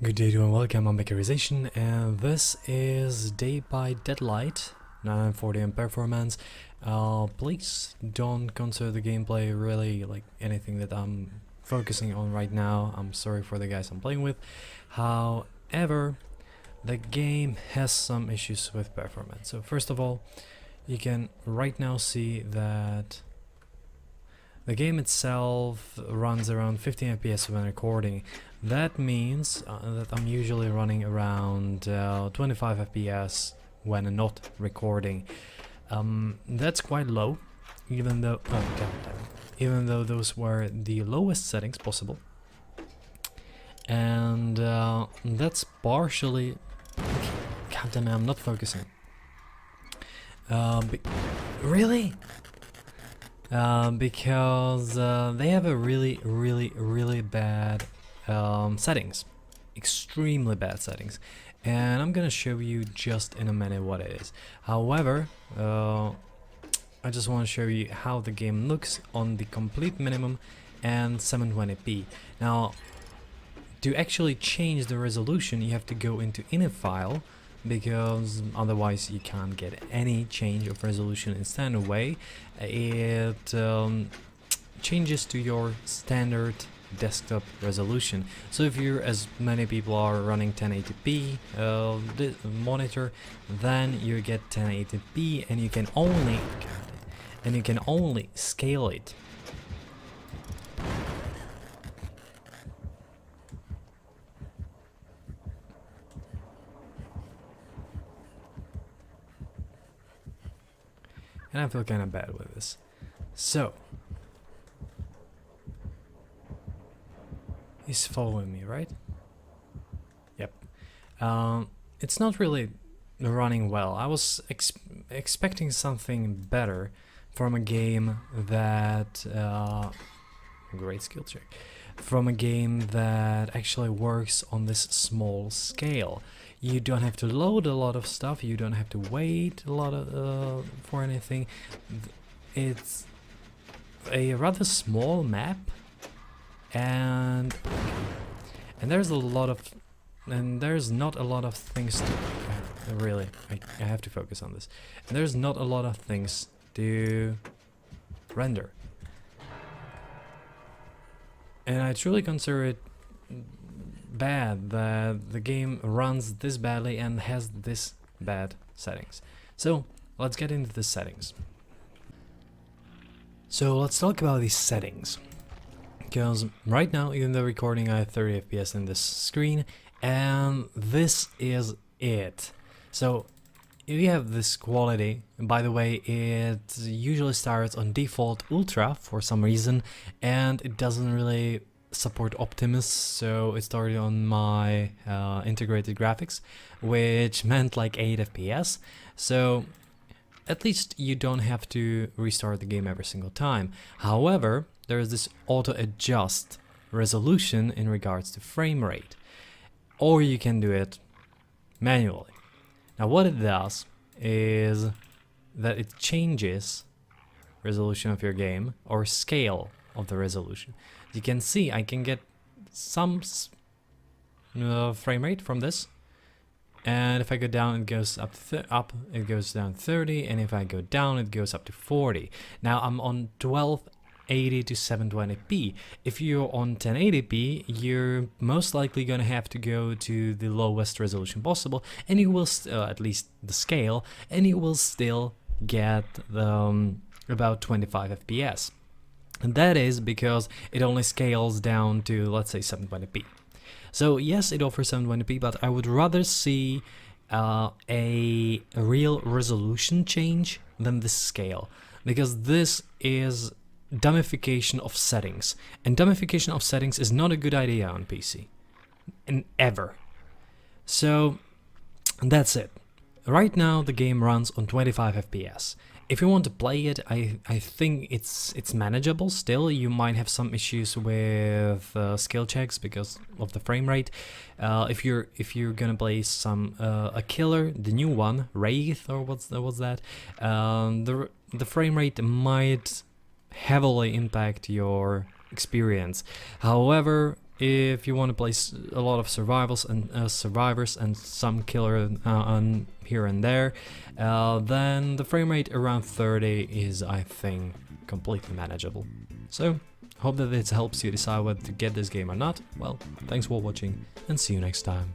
Good day to and welcome on Bakerization, and this is Day by Deadlight 940 and performance. Please don't consider the gameplay really like anything that I'm focusing on right now. I'm sorry for the guys I'm playing with. However, the game has some issues with performance. So first of all, you can right now see that the game itself runs around 15 FPS when recording. That means that I'm usually running around 25 FPS when not recording. That's quite low, even though even though those were the lowest settings possible. And that's partially. God damn it, I'm not focusing. Really? Because they have a really bad settings, extremely bad settings, and I'm gonna show you just in a minute what it is. However, I just want to show you how the game looks on the complete minimum and 720p. Now, to actually change the resolution, you have to go into init file, because otherwise you can't get any change of resolution in standard way. It changes to your standard desktop resolution. So if you're, as many people are, running 1080p monitor, then you get 1080p, and you can only scale it. And I feel kind of bad with this. So, he's following me, right? Yep. It's not really running well. I was expecting something better from a game that... great skill check. From a game that actually works on this small scale. You don't have to load a lot of stuff, you don't have to wait a lot of, for anything. It's a rather small map, and there's not a lot of things to really. I have to focus on this. And there's not a lot of things to render, and I truly consider it bad that the game runs this badly and has this bad settings. So let's get into the settings. So let's talk about these settings, because right now, even though recording, I have 30 FPS in this screen, and this is it. So if you have this quality, by the way, it usually starts on default ultra for some reason, and it doesn't really support Optimus, so it started on my integrated graphics, which meant like 8 FPS. So at least you don't have to restart the game every single time. However, there is this auto adjust resolution in regards to frame rate, or you can do it manually. Now what it does is that it changes resolution of your game, or scale of the resolution. You can see I can get some frame rate from this, and if I go down, it goes up it goes down 30, and if I go down, it goes up to 40. Now I'm on 1280 to 720p. If you're on 1080p, you're most likely gonna have to go to the lowest resolution possible, and you will at least the scale, and you will still get about 25 FPS. And that is because it only scales down to, let's say, 720p. So yes, it offers 720p, but I would rather see a real resolution change than this scale, because this is dummification of settings, and dummification of settings is not a good idea on PC, and ever. So that's it. Right now the game runs on 25 FPS. If you want to play it, I think it's manageable still. You might have some issues with skill checks because of the frame rate. If you're gonna play some a killer, the new one, Wraith, or what's that, the frame rate might heavily impact your experience. However, if you want to play a lot of survivors and some killer on here and there, then the frame rate around 30 is, I think, completely manageable. So, hope that this helps you decide whether to get this game or not. Well, thanks for watching and see you next time.